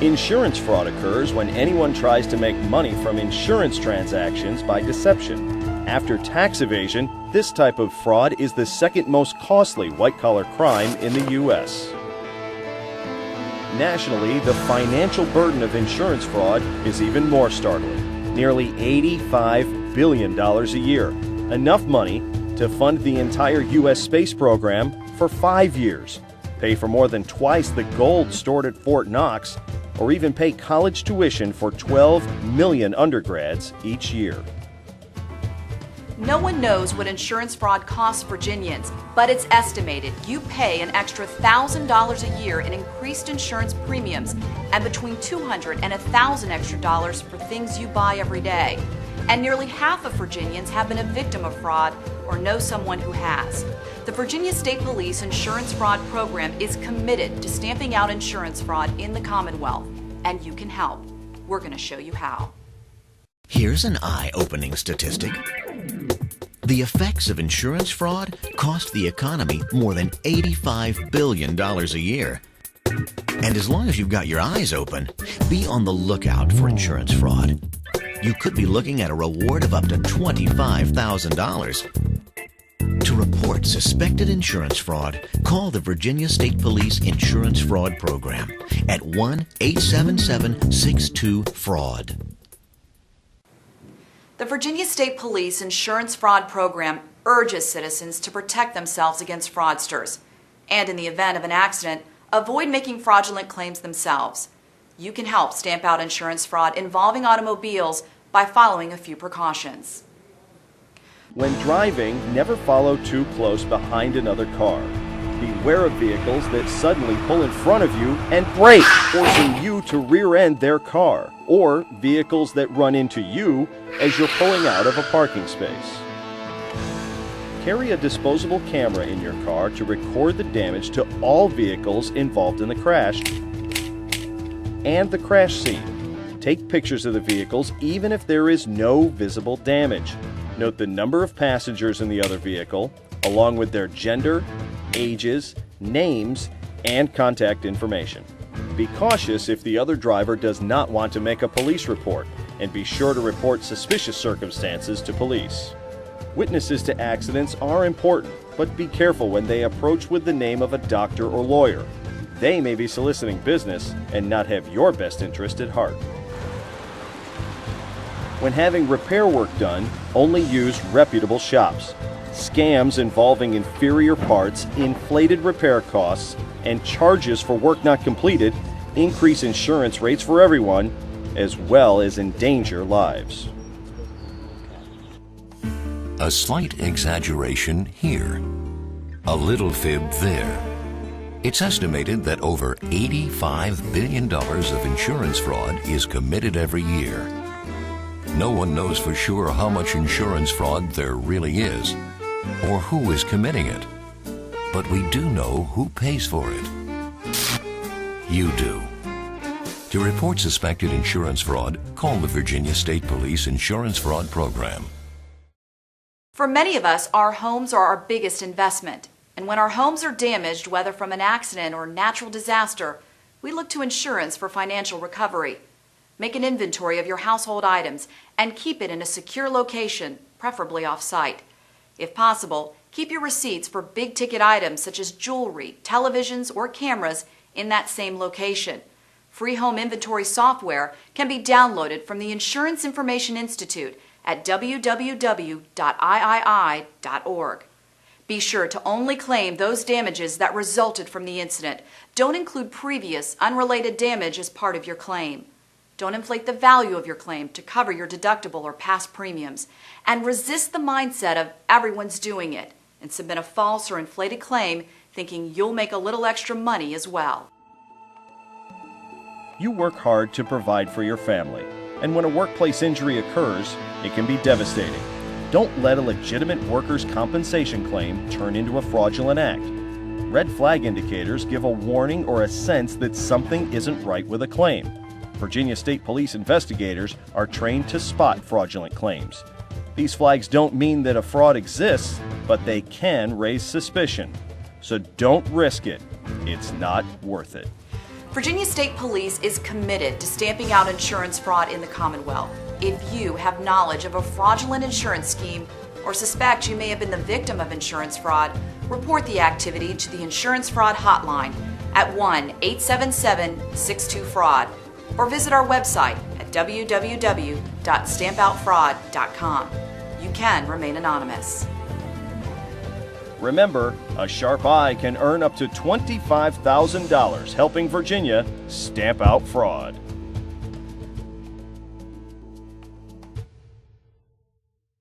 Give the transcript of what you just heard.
Insurance fraud occurs when anyone tries to make money from insurance transactions by deception. After tax evasion, this type of fraud is the second most costly white-collar crime in the U.S. Nationally, the financial burden of insurance fraud is even more startling. Nearly $85 billion a year. Enough money to fund the entire U.S. space program for 5 years, pay for more than twice the gold stored at Fort Knox, or even pay college tuition for 12 million undergrads each year. No one knows what insurance fraud costs Virginians, but it's estimated you pay an extra $1,000 a year in increased insurance premiums and between $200 and $1,000 extra dollars for things you buy every day. And nearly half of Virginians have been a victim of fraud or know someone who has. The Virginia State Police Insurance Fraud Program is committed to stamping out insurance fraud in the Commonwealth, and you can help. We're going to show you how. Here's an eye-opening statistic. The effects of insurance fraud cost the economy more than $85 billion a year. And as long as you've got your eyes open, be on the lookout for insurance fraud. You could be looking at a reward of up to $25,000. To report suspected insurance fraud, call the Virginia State Police Insurance Fraud Program at 1-877-62-FRAUD. The Virginia State Police Insurance Fraud Program urges citizens to protect themselves against fraudsters and, in the event of an accident, avoid making fraudulent claims themselves. You can help stamp out insurance fraud involving automobiles by following a few precautions. When driving, never follow too close behind another car. Beware of vehicles that suddenly pull in front of you and brake, forcing you to rear-end their car, or vehicles that run into you as you're pulling out of a parking space. Carry a disposable camera in your car to record the damage to all vehicles involved in the crash and the crash scene. Take pictures of the vehicles even if there is no visible damage. Note the number of passengers in the other vehicle, along with their gender, ages, names, and contact information. Be cautious if the other driver does not want to make a police report, and be sure to report suspicious circumstances to police. Witnesses to accidents are important, but be careful when they approach with the name of a doctor or lawyer. They may be soliciting business and not have your best interest at heart. When having repair work done, only use reputable shops. Scams involving inferior parts, inflated repair costs, and charges for work not completed increase insurance rates for everyone, as well as endanger lives. A slight exaggeration here, a little fib there. It's estimated that over $85 billion of insurance fraud is committed every year. No one knows for sure how much insurance fraud there really is, or who is committing it. But we do know who pays for it. You do. To report suspected insurance fraud, call the Virginia State Police Insurance Fraud Program. For many of us, our homes are our biggest investment. And when our homes are damaged, whether from an accident or natural disaster, we look to insurance for financial recovery. Make an inventory of your household items and keep it in a secure location, preferably off-site. If possible, keep your receipts for big-ticket items such as jewelry, televisions, or cameras in that same location. Free home inventory software can be downloaded from the Insurance Information Institute at www.iii.org. Be sure to only claim those damages that resulted from the incident. Don't include previous, unrelated damage as part of your claim. Don't inflate the value of your claim to cover your deductible or past premiums. And resist the mindset of everyone's doing it and submit a false or inflated claim thinking you'll make a little extra money as well. You work hard to provide for your family, and when a workplace injury occurs, it can be devastating. Don't let a legitimate workers' compensation claim turn into a fraudulent act. Red flag indicators give a warning or a sense that something isn't right with a claim. Virginia State Police investigators are trained to spot fraudulent claims. These flags don't mean that a fraud exists, but they can raise suspicion. So don't risk it. It's not worth it. Virginia State Police is committed to stamping out insurance fraud in the Commonwealth. If you have knowledge of a fraudulent insurance scheme or suspect you may have been the victim of insurance fraud, report the activity to the Insurance Fraud Hotline at 1-877-62-FRAUD or visit our website at www.stampoutfraud.com. You can remain anonymous. Remember, a sharp eye can earn up to $25,000 helping Virginia stamp out fraud.